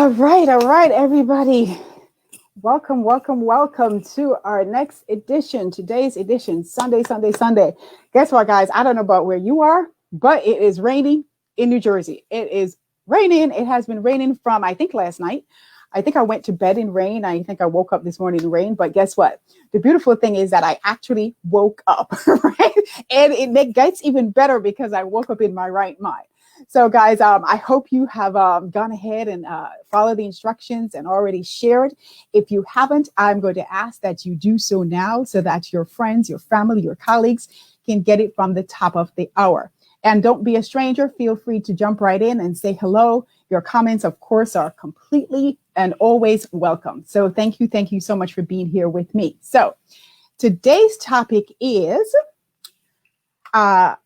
All right, everybody. Welcome to our next edition, today's edition, Sunday. Guess what, guys? I don't know about where you are, but it is raining in New Jersey. It is raining. It has been raining from, I think, last night. I think I went to bed in rain. I think I woke up this morning in rain. But guess what? The beautiful thing is that I actually woke up, right? And it gets even better because I woke up in my right mind. So, guys, I hope you have gone ahead and followed the instructions and already shared. If you haven't, I'm going to ask that you do so now so that your friends, your family, your colleagues can get it from the top of the hour. And don't be a stranger. Feel free to jump right in and say hello. Your comments, of course, are completely and always welcome. So thank you so much for being here with me. So today's topic is our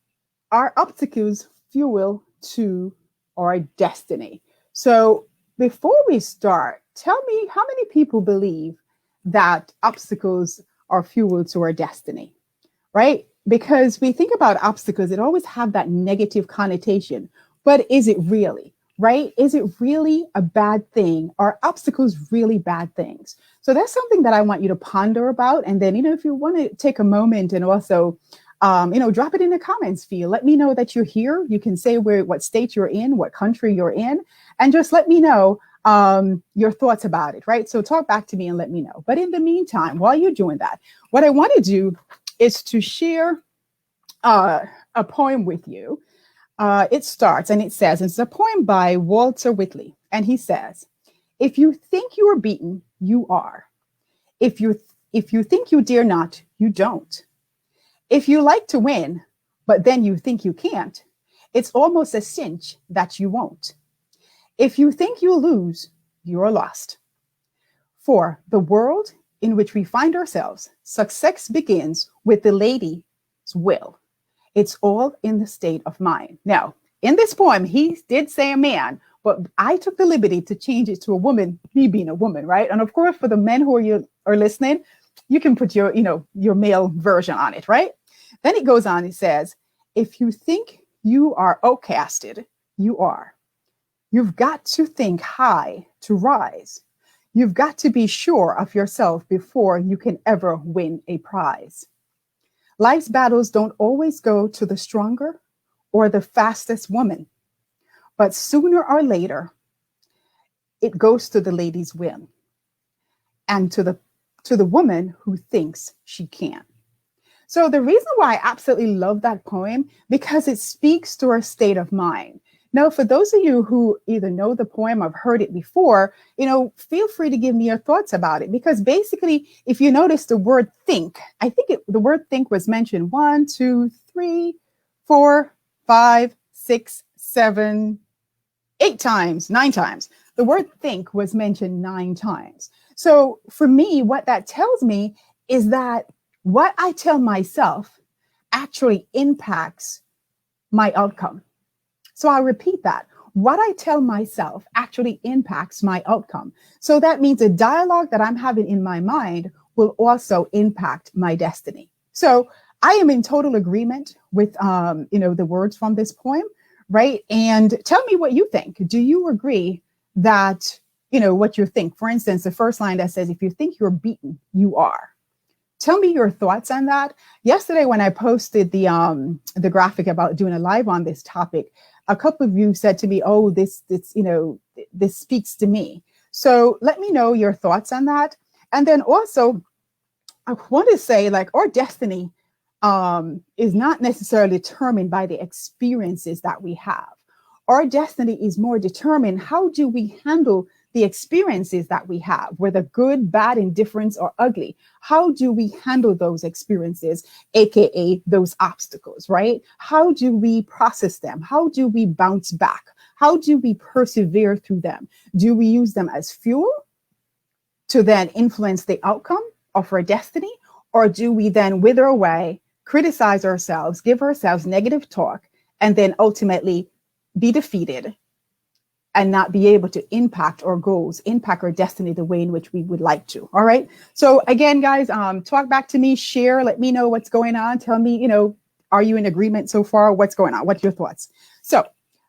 obstacles fuel to our destiny. So before we start, tell me how many people believe that obstacles are fuel to our destiny, right? Because we think about obstacles, it always have that negative connotation, but is it really, right? Is it really a bad thing? Are obstacles really bad things? So that's something that I want you to ponder about. And then, if you want to take a moment and also drop it in the comments field. Let me know that you're here. You can say what state you're in, what country you're in, and just let me know your thoughts about it, right? So talk back to me and let me know. But in the meantime, while you're doing that, what I want to do is to share a poem with you. It starts and it says, it's a poem by Walter Whitley. And he says, if you think you are beaten, you are. If you think you dare not, you don't. If you like to win, but then you think you can't, it's almost a cinch that you won't. If you think you'll lose, you're lost. For the world in which we find ourselves, success begins with the lady's will. It's all in the state of mind. Now, in this poem, he did say a man, but I took the liberty to change it to a woman, me being a woman, right? And of course, for the men who are listening, you can put your male version on it, right? Then it goes on, it says, if you think you are outcasted, you are. You've got to think high to rise. You've got to be sure of yourself before you can ever win a prize. Life's battles don't always go to the stronger or the fastest woman, but sooner or later, it goes to the lady's will and to the woman who thinks she can. So the reason why I absolutely love that poem, because it speaks to our state of mind. Now, for those of you who either know the poem or have heard it before, feel free to give me your thoughts about it. Because basically, if you notice the word think, I think the word think was mentioned 1, 2, 3, 4, 5, 6, 7, 8 times, 9 times. The word think was mentioned 9 times. So for me, what that tells me is that what I tell myself actually impacts my outcome. So I'll repeat that. What I tell myself actually impacts my outcome. So that means the dialogue that I'm having in my mind will also impact my destiny. So I am in total agreement with, the words from this poem, right? And tell me what you think. Do you agree that, what you think? For instance, the first line that says, if you think you're beaten, you are. Tell me your thoughts on that. Yesterday, when I posted the graphic about doing a live on this topic, a couple of you said to me, "Oh, this speaks to me." So let me know your thoughts on that. And then also, I want to say, our destiny is not necessarily determined by the experiences that we have. Our destiny is more determined. How do we handle the experiences that we have, whether good, bad, indifference, or ugly? How do we handle those experiences, aka those obstacles, right? How do we process them? How do we bounce back? How do we persevere through them? Do we use them as fuel to then influence the outcome of our destiny? Or do we then wither away, criticize ourselves, give ourselves negative talk, and then ultimately be defeated and not be able to impact our goals, impact our destiny the way in which we would like to? All right. So again, guys, talk back to me, share, let me know what's going on. Tell me, are you in agreement so far? What's going on? What's your thoughts? So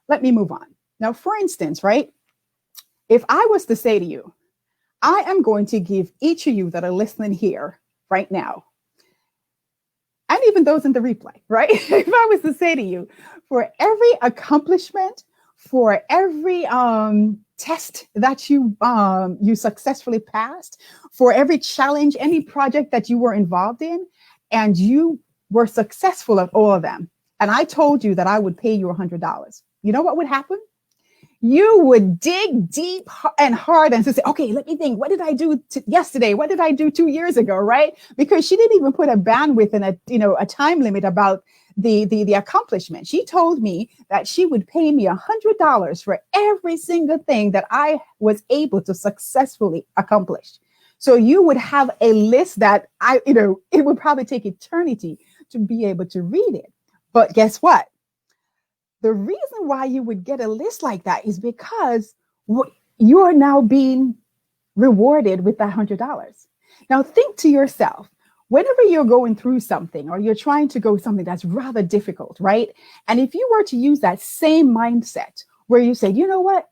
let me move on. Now, for instance, right, If I was to say to you, I am going to give each of you that are listening here right now, and even those in the replay, right? If I was to say to you, for every accomplishment, for every test that you successfully passed, for every challenge, any project that you were involved in, and you were successful at all of them, and I told you that I would pay you $100, you know what would happen? You would dig deep and hard and say, okay, let me think. What did I do yesterday? What did I do 2 years ago? Right? Because she didn't even put a bandwidth and a time limit about the accomplishment. She told me that she would pay me $100 for every single thing that I was able to successfully accomplish. So you would have a list that it would probably take eternity to be able to read it. But guess what? The reason why you would get a list like that is because you are now being rewarded with that $100. Now think to yourself, whenever you're going through something or you're trying to go something that's rather difficult, right? And if you were to use that same mindset where you say, you know what?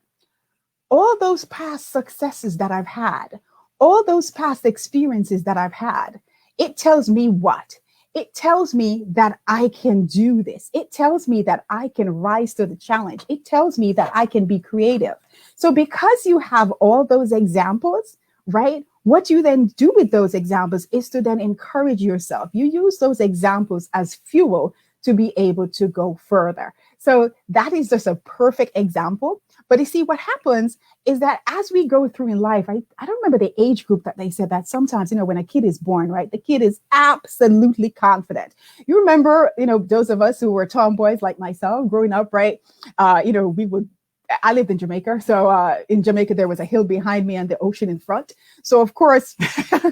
All those past successes that I've had, all those past experiences that I've had, it tells me what? It tells me that I can do this. It tells me that I can rise to the challenge. It tells me that I can be creative. So because you have all those examples, right? What you then do with those examples is to then encourage yourself. You use those examples as fuel to be able to go further. So that is just a perfect example. But you see, what happens is that as we go through in life, I don't remember the age group that they said that sometimes, when a kid is born, right, the kid is absolutely confident. You remember, those of us who were tomboys like myself growing up, right? I lived in Jamaica. So in Jamaica, there was a hill behind me and the ocean in front. So of course,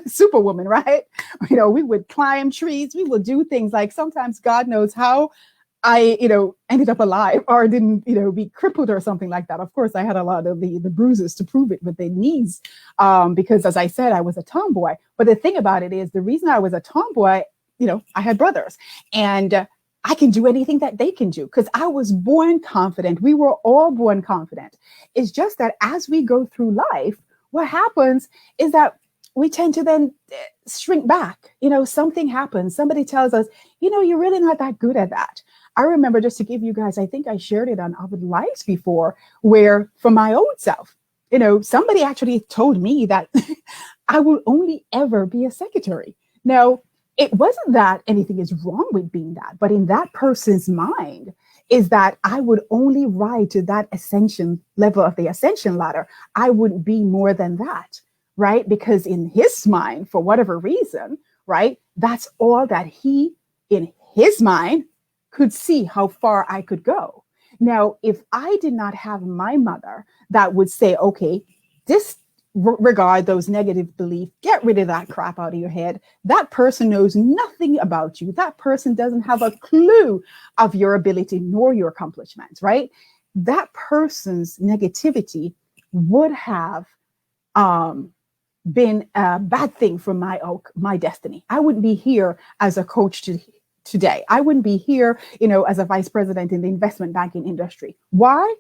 superwoman, right? We would climb trees. We would do things like sometimes God knows how I, ended up alive or didn't, be crippled or something like that. Of course, I had a lot of the bruises to prove it with the knees because, as I said, I was a tomboy. But the thing about it is the reason I was a tomboy, I had brothers and I can do anything that they can do because I was born confident. We were all born confident. It's just that as we go through life, what happens is that we tend to then shrink back. Something happens. Somebody tells us, you're really not that good at that. I remember, just to give you guys, I think I shared it on Our Lives before, where for my own self, somebody actually told me that I will only ever be a secretary. Now, it wasn't that anything is wrong with being that, but in that person's mind is that I would only rise to that ascension level of the ascension ladder. I wouldn't be more than that, right? Because in his mind, for whatever reason, right, that's all that he, in his mind, could see how far I could go. Now, if I did not have my mother that would say, okay, disregard those negative beliefs, get rid of that crap out of your head. That person knows nothing about you. That person doesn't have a clue of your ability nor your accomplishments, right? That person's negativity would have been a bad thing for my destiny. I wouldn't be here as a coach today. I wouldn't be here, as a vice president in the investment banking industry. Why?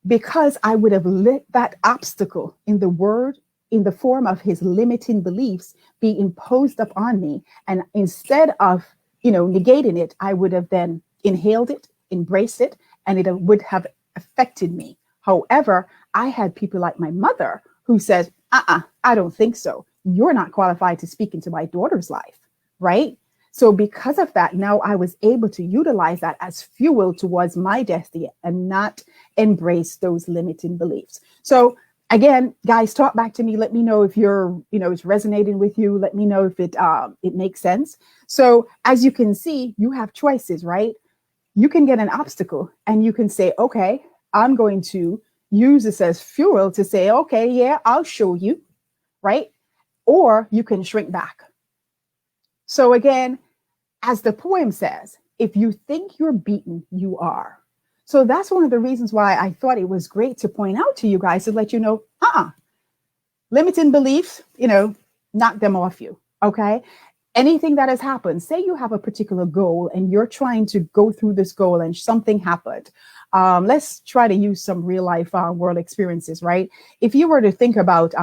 Because I would have let that obstacle in the form of his limiting beliefs be imposed upon me. And instead of, negating it, I would have then inhaled it, embraced it, and it would have affected me. However, I had people like my mother who said, I don't think so. You're not qualified to speak into my daughter's life, right? So because of that, now I was able to utilize that as fuel towards my destiny and not embrace those limiting beliefs. So again, guys, talk back to me. Let me know if it's resonating with you. Let me know if it makes sense. So as you can see, you have choices, right? You can get an obstacle and you can say, okay, I'm going to use this as fuel to say, okay, yeah, I'll show you, right? Or you can shrink back. So again, as the poem says, if you think you're beaten, you are. So that's one of the reasons why I thought it was great to point out to you guys to let you know, limiting beliefs, knock them off you. Okay. anything that has happened, say you have a particular goal and you're trying to go through this goal and something happened. Let's try to use some real life world experiences, right? If you were to think about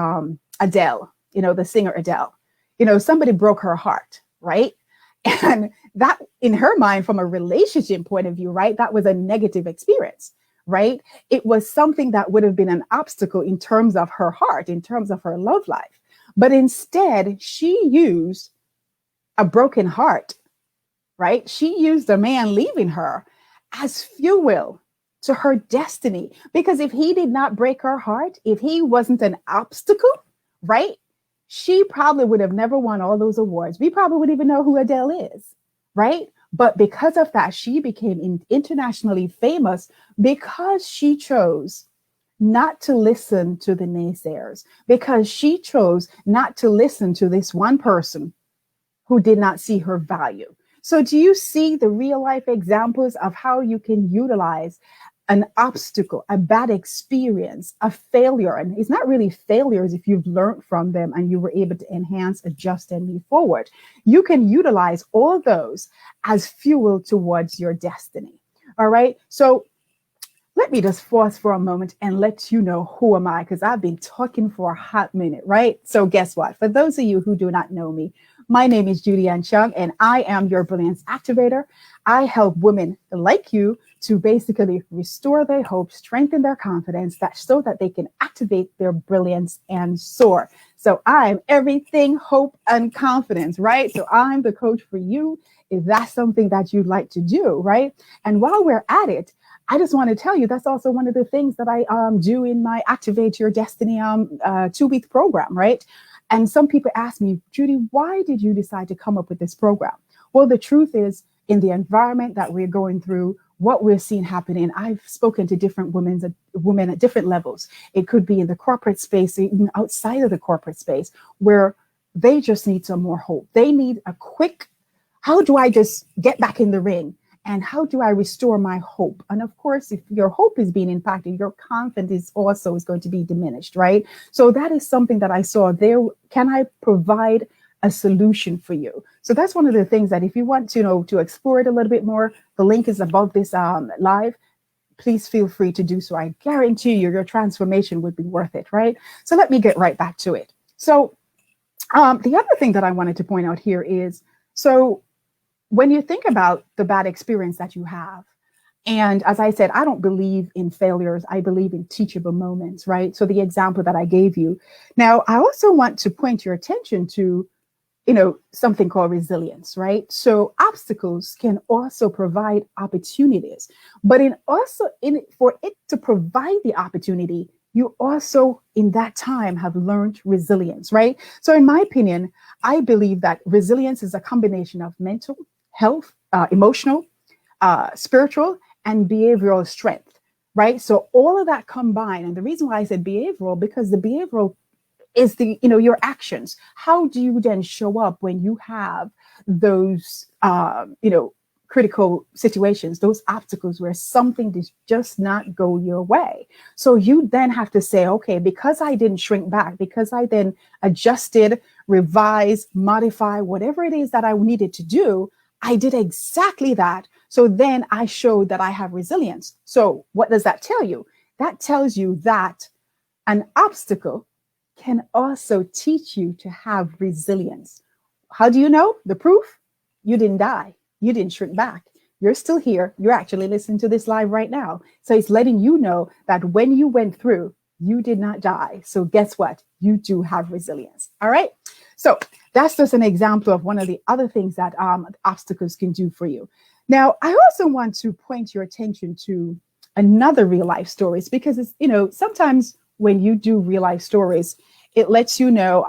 Adele, the singer Adele, somebody broke her heart, right? And that, in her mind, from a relationship point of view, right, that was a negative experience, right? It was something that would have been an obstacle in terms of her heart, in terms of her love life. But instead, she used a broken heart, right? She used a man leaving her as fuel to her destiny. Because if he did not break her heart, if he wasn't an obstacle, right? She probably would have never won all those awards. We probably wouldn't even know who Adele is, right? But because of that, she became internationally famous because she chose not to listen to the naysayers, because she chose not to listen to this one person who did not see her value. So do you see the real life examples of how you can utilize an obstacle, a bad experience, a failure? And it's not really failures if you've learned from them and you were able to enhance, adjust, and move forward. You can utilize all those as fuel towards your destiny. All right. So let me just pause for a moment and let you know who am I, because I've been talking for a hot minute, right? So guess what? For those of you who do not know me, my name is Judy Ann Chung, and I am your Brilliance Activator. I help women like you to basically restore their hope, strengthen their confidence, so that they can activate their brilliance and soar. So I'm everything hope and confidence, right? So I'm the coach for you if that's something that you'd like to do, right? And while we're at it, I just want to tell you that's also one of the things that I do in my Activate Your Destiny 2-week program, right? And some people ask me, Judy, why did you decide to come up with this program? Well, the truth is, in the environment that we're going through, what we're seeing happening, I've spoken to different women at different levels. It could be in the corporate space, even outside of the corporate space, where they just need some more hope. They need a quick, how do I just get back in the ring? And how do I restore my hope? And of course, if your hope is being impacted, your confidence also is going to be diminished, right? So that is something that I saw there. Can I provide a solution for you? So that's one of the things that if you want to explore it a little bit more, the link is above this live. Please feel free to do so. I guarantee you your transformation would be worth it, right? So let me get right back to it. So the other thing that I wanted to point out here is, so when you think about the bad experience that you have, and as I said, I don't believe in failures. I believe in teachable moments, right? So the example that I gave you. Now, I also want to point your attention to, something called resilience, right? So obstacles can also provide opportunities, but for it to provide the opportunity, you also in that time have learned resilience, right? So in my opinion, I believe that resilience is a combination of mental health, emotional, spiritual, and behavioral strength, right? So all of that combined, and the reason why I said behavioral, because the behavioral is your actions. How do you then show up when you have those, critical situations, those obstacles where something does just not go your way? So you then have to say, okay, because I didn't shrink back, because I then adjusted, revised, modify, whatever it is that I needed to do, I did exactly that. So then I showed that I have resilience. So what does that tell you? That tells you that an obstacle can also teach you to have resilience. How do you know? The proof? You didn't die. You didn't shrink back. You're still here. You're actually listening to this live right now. So it's letting you know that when you went through, you did not die. So guess what? You do have resilience. All right. So that's just an example of one of the other things that obstacles can do for you. Now, I also want to point your attention to another real life stories, because it's, sometimes when you do real life stories, it lets you know,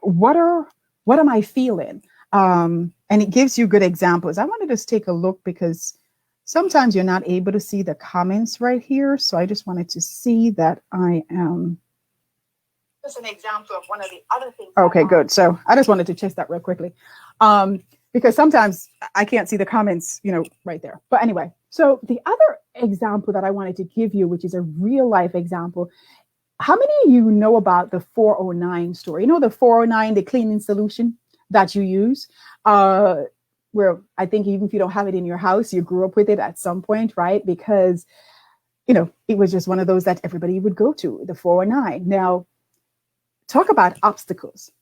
what am I feeling? And it gives you good examples. I want to just take a look, because sometimes you're not able to see the comments right here. So I just wanted to see that I am. Just an example of one of the other things. Okay, good. So I just wanted to check that real quickly, because sometimes I can't see the comments, right there. But anyway, so the other example that I wanted to give you, which is a real life example. How many of you know about the 409 story? The 409, the cleaning solution? that you use. Where I think even if you don't have it in your house, you grew up with it at some point, right? Because, it was just one of those that everybody would go to, the 409. Now, talk about obstacles.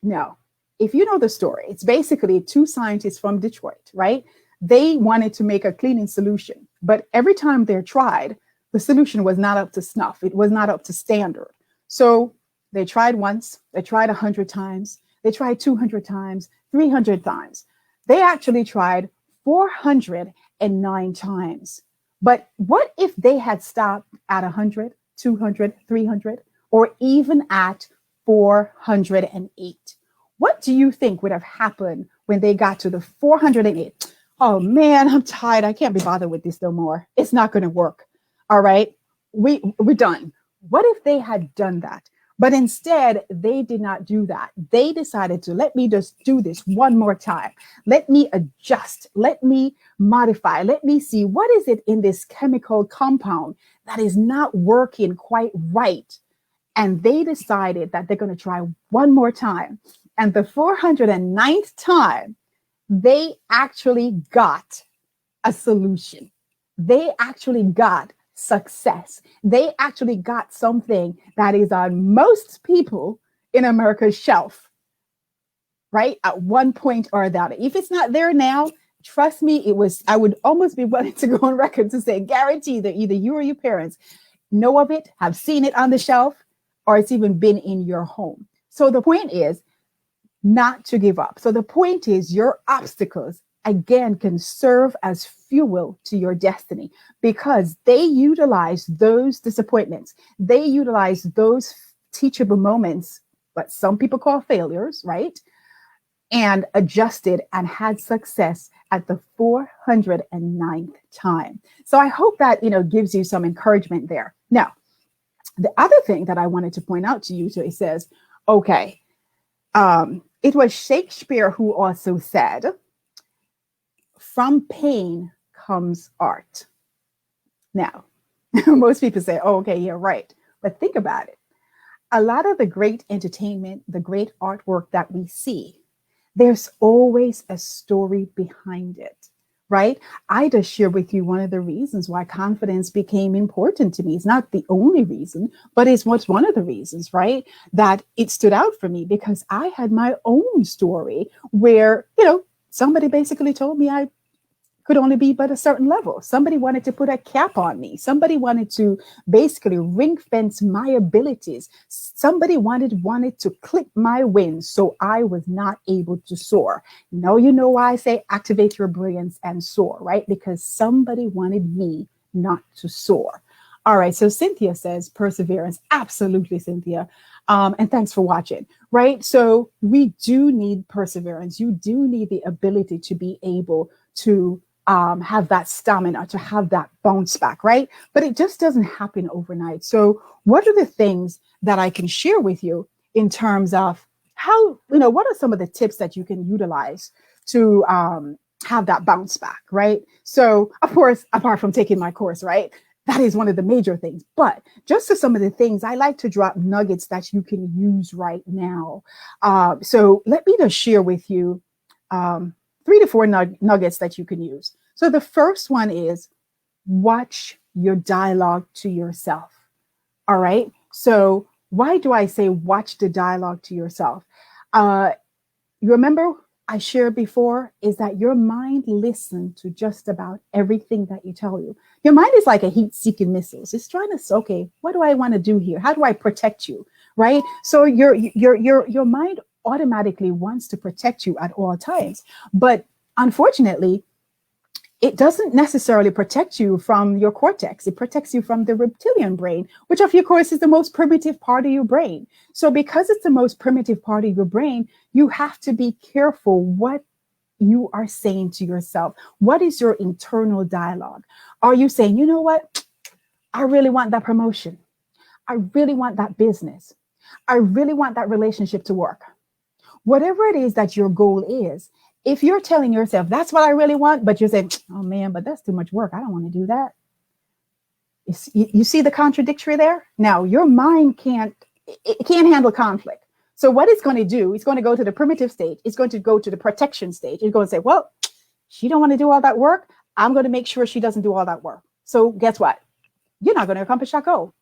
Now, if you know the story, it's basically two scientists from Detroit, right? They wanted to make a cleaning solution, but every time they tried, the solution was not up to snuff. It was not up to standard. So they tried once, they tried 100 times, they tried 200 times, 300 times. They actually tried 409 times. But what if they had stopped at 100, 200, 300, or even at 408? What do you think would have happened when they got to the 408? Oh man, I'm tired. I can't be bothered with this no more. It's not going to work. All right, we're done. What if they had done that? But instead, they did not do that. They decided to let me just do this one more time. Let me adjust. Let me modify. Let me see what is it in this chemical compound that is not working quite right. And they decided that they're going to try one more time. And the 409th time, they actually got a solution. They actually got success. They actually got something that is on most people in America's shelf, right? At one point or another. If it's not there now, trust me, I would almost be willing to go on record to say, guarantee that either you or your parents know of it, have seen it on the shelf, or it's even been in your home. So the point is not to give up. So the point is your obstacles, again, can serve as fuel to your destiny because they utilize those disappointments. They utilize those teachable moments, what some people call failures, right? And adjusted and had success at the 409th time. So I hope that, gives you some encouragement there. Now, the other thing that I wanted to point out to you, so it says, okay, it was Shakespeare who also said, from pain comes art. Now, most people say, oh, okay, you're right. But think about it. A lot of the great entertainment, the great artwork that we see, there's always a story behind it, right? I just share with you one of the reasons why confidence became important to me. It's not the only reason, but it's what's one of the reasons, right? That it stood out for me because I had my own story where, somebody basically told me I could only be but a certain level. Somebody wanted to put a cap on me. Somebody wanted to basically ring fence my abilities. Somebody wanted to clip my wings so I was not able to soar. Now you know why I say activate your brilliance and soar, right? Because somebody wanted me not to soar. All right, so Cynthia says perseverance. Absolutely, Cynthia. And thanks for watching, right? So we do need perseverance. You do need the ability to be able to have that stamina, to have that bounce back, right? But it just doesn't happen overnight. So what are the things that I can share with you in terms of how, what are some of the tips that you can utilize to have that bounce back, right? So of course, apart from taking my course, right? That is one of the major things. But just to some of the things, I like to drop nuggets that you can use right now. So let me just share with you 3 to 4 nuggets that you can use. So the first one is watch your dialogue to yourself. All right. So why do I say watch the dialogue to yourself? You remember I shared before is that your mind listens to just about everything that you tell you. Your mind is like a heat-seeking missile. It's trying to say, okay, what do I want to do here? How do I protect you? Right. So your mind automatically wants to protect you at all times. But unfortunately, it doesn't necessarily protect you from your cortex. It protects you from the reptilian brain, which of course is the most primitive part of your brain. So because it's the most primitive part of your brain, you have to be careful what you are saying to yourself. What is your internal dialogue? Are you saying, you know what? I really want that promotion. I really want that business. I really want that relationship to work. Whatever it is that your goal is, if you're telling yourself that's what I really want, but you're saying, oh man, but that's too much work. I don't want to do that. You see the contradictory there? Now your mind can't handle conflict. So what it's going to do, it's going to go to the primitive stage. It's going to go to the protection stage. It's going to say, well, she don't want to do all that work. I'm going to make sure she doesn't do all that work. So guess what? You're not going to accomplish that goal,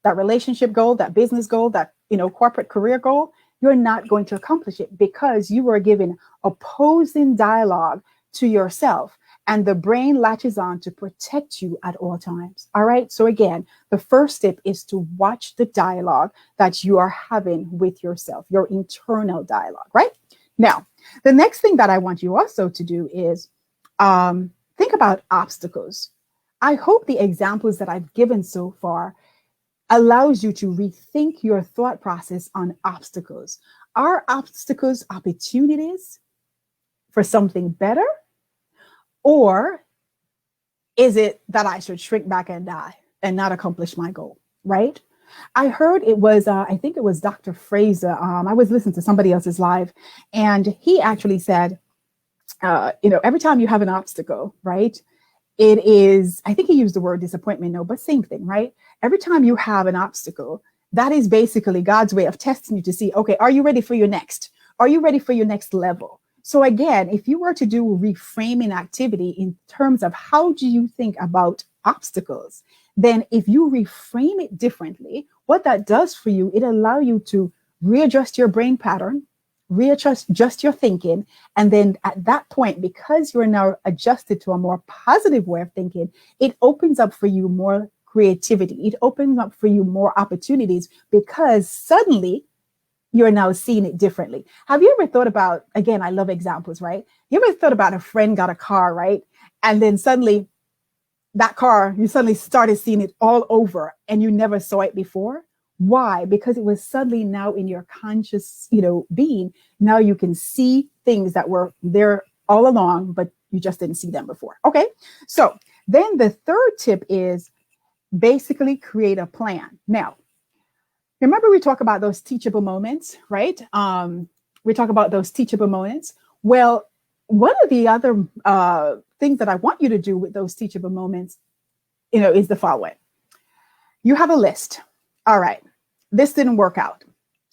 that relationship goal, that business goal, that, corporate career goal. You're not going to accomplish it because you are giving opposing dialogue to yourself, and the brain latches on to protect you at all times. All right. So again, the first step is to watch the dialogue that you are having with yourself, your internal dialogue, right? Now, the next thing that I want you also to do is think about obstacles. I hope the examples that I've given so far allows you to rethink your thought process on obstacles. Are obstacles opportunities for something better? Or is it that I should shrink back and die and not accomplish my goal, right? I heard it was, I think it was Dr. Fraser. I was listening to somebody else's live, and he actually said, every time you have an obstacle, right? It is, I think he used the word disappointment, no, but same thing, right? Every time you have an obstacle, that is basically God's way of testing you to see, okay, are you ready for your next? Are you ready for your next level? So again, if you were to do reframing activity in terms of how do you think about obstacles, then if you reframe it differently, what that does for you, it allows you to readjust your brain pattern, readjust your thinking. And then at that point, because you're now adjusted to a more positive way of thinking, it opens up for you more creativity. It opens up for you more opportunities because suddenly you're now seeing it differently. Have you ever thought about, again, I love examples, right? You ever thought about a friend got a car, right? And then suddenly that car, you suddenly started seeing it all over and you never saw it before. Why? Because it was suddenly now in your conscious, being. Now you can see things that were there all along, but you just didn't see them before. Okay. So then the third tip is basically create a plan. Now, remember we talk about those teachable moments, right? We talk about those teachable moments. Well, one of the other things that I want you to do with those teachable moments, is the following. You have a list. All right, this didn't work out.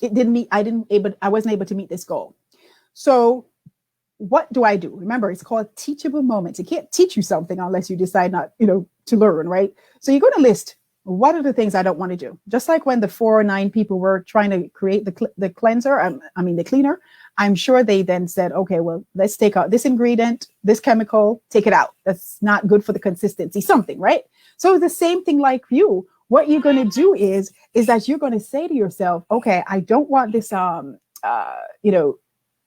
It didn't meet. I wasn't able to meet this goal. So what do I do? Remember, it's called teachable moments. It can't teach you something unless you decide not, to learn, right? So you're going to list, what are the things I don't want to do? Just like when the 4 or 9 people were trying to create the cleanser, the cleaner, I'm sure they then said, okay, well, let's take out this ingredient, this chemical, take it out. That's not good for the consistency, something, right? So the same thing like you. What you're going to do is that you're going to say to yourself, okay, I don't want this,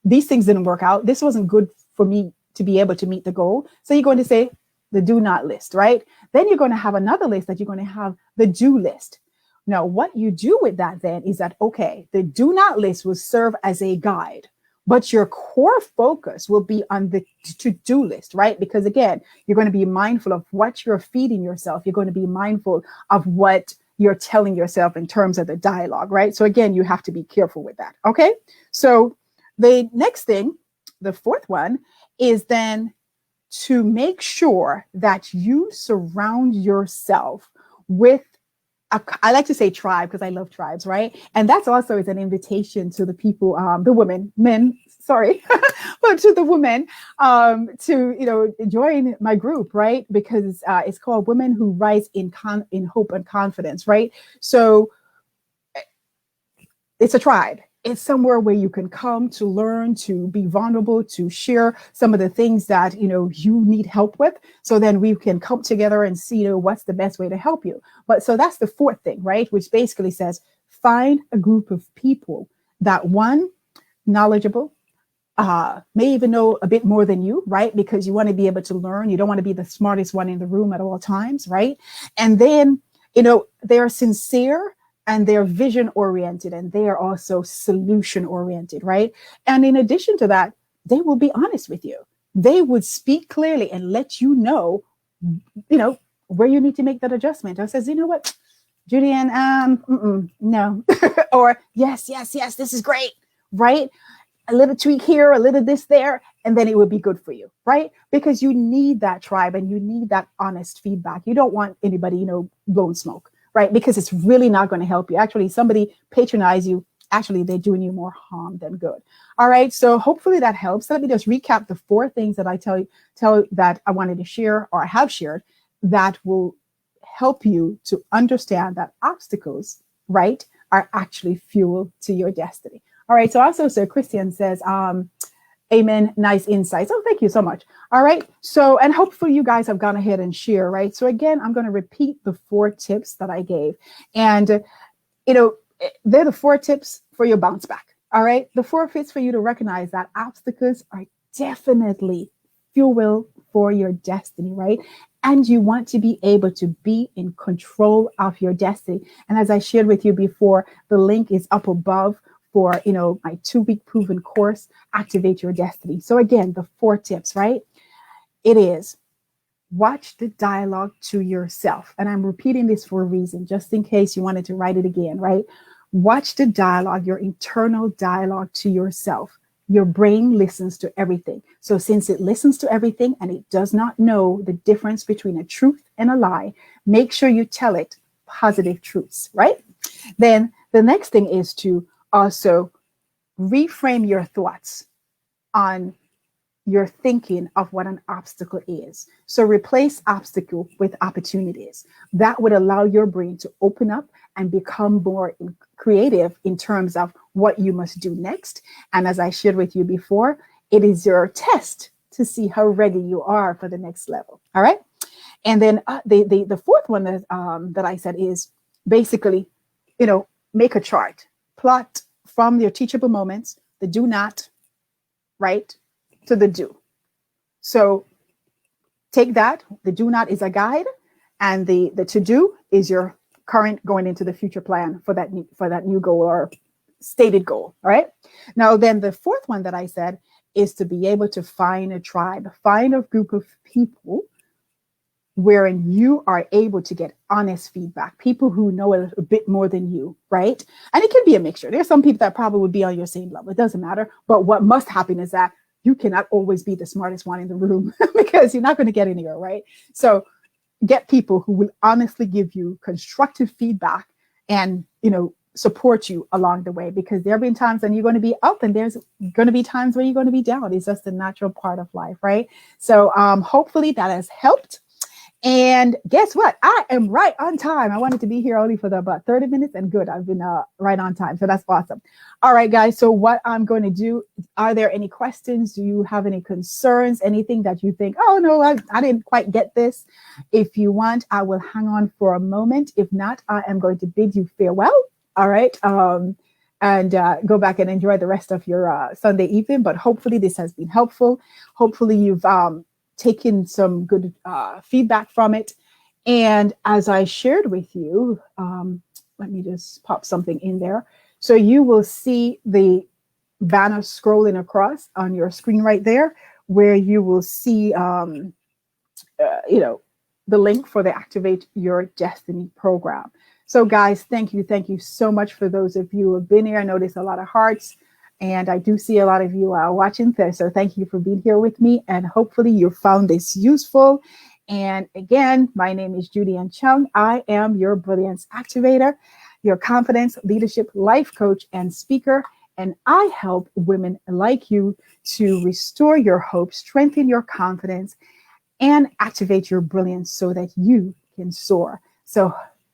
these things didn't work out. This wasn't good for me to be able to meet the goal. So you're going to say the do not list, right? Then you're going to have another list that you're going to have the do list. Now, what you do with that then is that, okay, the do not list will serve as a guide, but your core focus will be on the to-do list, right? Because again, you're going to be mindful of what you're feeding yourself. You're going to be mindful of what you're telling yourself in terms of the dialogue, right? So again, you have to be careful with that. Okay. So the next thing, the fourth one, is then to make sure that you surround yourself with I like to say tribe because I love tribes, right? And that's also is an invitation to the people, the women, men, sorry, but to the women to, join my group, right? Because it's called Women Who Rise in Hope and Confidence, right? So it's a tribe. It's somewhere where you can come to learn, to be vulnerable, to share some of the things that, you need help with. So then we can come together and see, what's the best way to help you. But so that's the fourth thing, right? Which basically says, find a group of people that one, knowledgeable, may even know a bit more than you, right? Because you want to be able to learn. You don't want to be the smartest one in the room at all times, right? And then, they are sincere, and they're vision oriented, and they are also solution oriented, right? And in addition to that, they will be honest with you. They would speak clearly and let you know, where you need to make that adjustment. Or says, you know what, Julian, no, or yes, this is great, right? A little tweak here, a little this there, and then it will be good for you, right? Because you need that tribe and you need that honest feedback. You don't want anybody, blowing smoke. Right? Because it's really not going to help you. Actually, somebody patronize you Actually, they're doing you more harm than good. All right. So hopefully that helps. Let me just recap the 4 things that I tell that I wanted to share, or I have shared, that will help you to understand that obstacles, right, are actually fuel to your destiny. All right. So also, Sir Christian says, amen. Nice insights. Oh, thank you so much. All right. So, and hopefully you guys have gone ahead and share, right? So again, I'm going to repeat the 4 tips that I gave. And, they're the 4 tips for your bounce back. All right. The 4 tips for you to recognize that obstacles are definitely fuel for your destiny, right? And you want to be able to be in control of your destiny. And as I shared with you before, the link is up above for, my 2-week proven course, Activate Your Destiny. So again, the 4 tips, right? It is watch the dialogue to yourself. And I'm repeating this for a reason, just in case you wanted to write it again, right? Watch the dialogue, your internal dialogue to yourself. Your brain listens to everything. So since it listens to everything and it does not know the difference between a truth and a lie, make sure you tell it positive truths, right? Then the next thing is to also reframe your thoughts on your thinking of what an obstacle is. So replace obstacle with opportunities. That would allow your brain to open up and become more creative in terms of what you must do next. And as I shared with you before, it is your test to see how ready you are for the next level. All right. And then the 4th one that I said is basically, make a chart, plot from your teachable moments, the do not, right, to the do. So take that. The do not is a guide, and the to do is your current going into the future plan for that new goal or stated goal. All right. Now, then the 4th one that I said is to be able to find a tribe, find a group of people wherein you are able to get honest feedback, people who know a bit more than you, right? And it can be a mixture. There's some people that probably would be on your same level. It doesn't matter. But what must happen is that you cannot always be the smartest one in the room because you're not going to get anywhere, right? So get people who will honestly give you constructive feedback and, support you along the way, because there have been times when you're going to be up and there's going to be times where you're going to be down. It's just a natural part of life, right? So hopefully that has helped. And guess what? I am right on time. I wanted to be here only for about 30 minutes, and good. I've been right on time. So that's awesome. All right, guys. So what I'm going to do, are there any questions? Do you have any concerns? Anything that you think, oh, no, I didn't quite get this? If you want, I will hang on for a moment. If not, I am going to bid you farewell. All right. And go back and enjoy the rest of your Sunday evening. But hopefully this has been helpful. Hopefully you've taken some good feedback from it. And as I shared with you, let me just pop something in there. So you will see the banner scrolling across on your screen right there, where you will see, the link for the Activate Your Destiny program. So guys, thank you. Thank you so much for those of you who have been here. I noticed a lot of hearts. And I do see a lot of you watching this. So thank you for being here with me. And hopefully you found this useful. And again, my name is Judy Ann Chung. I am your Brilliance Activator, your confidence, leadership, life coach, and speaker. And I help women like you to restore your hope, strengthen your confidence, and activate your brilliance so that you can soar. So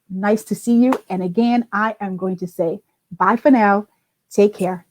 nice to see you. And again, I am going to say bye for now. Take care.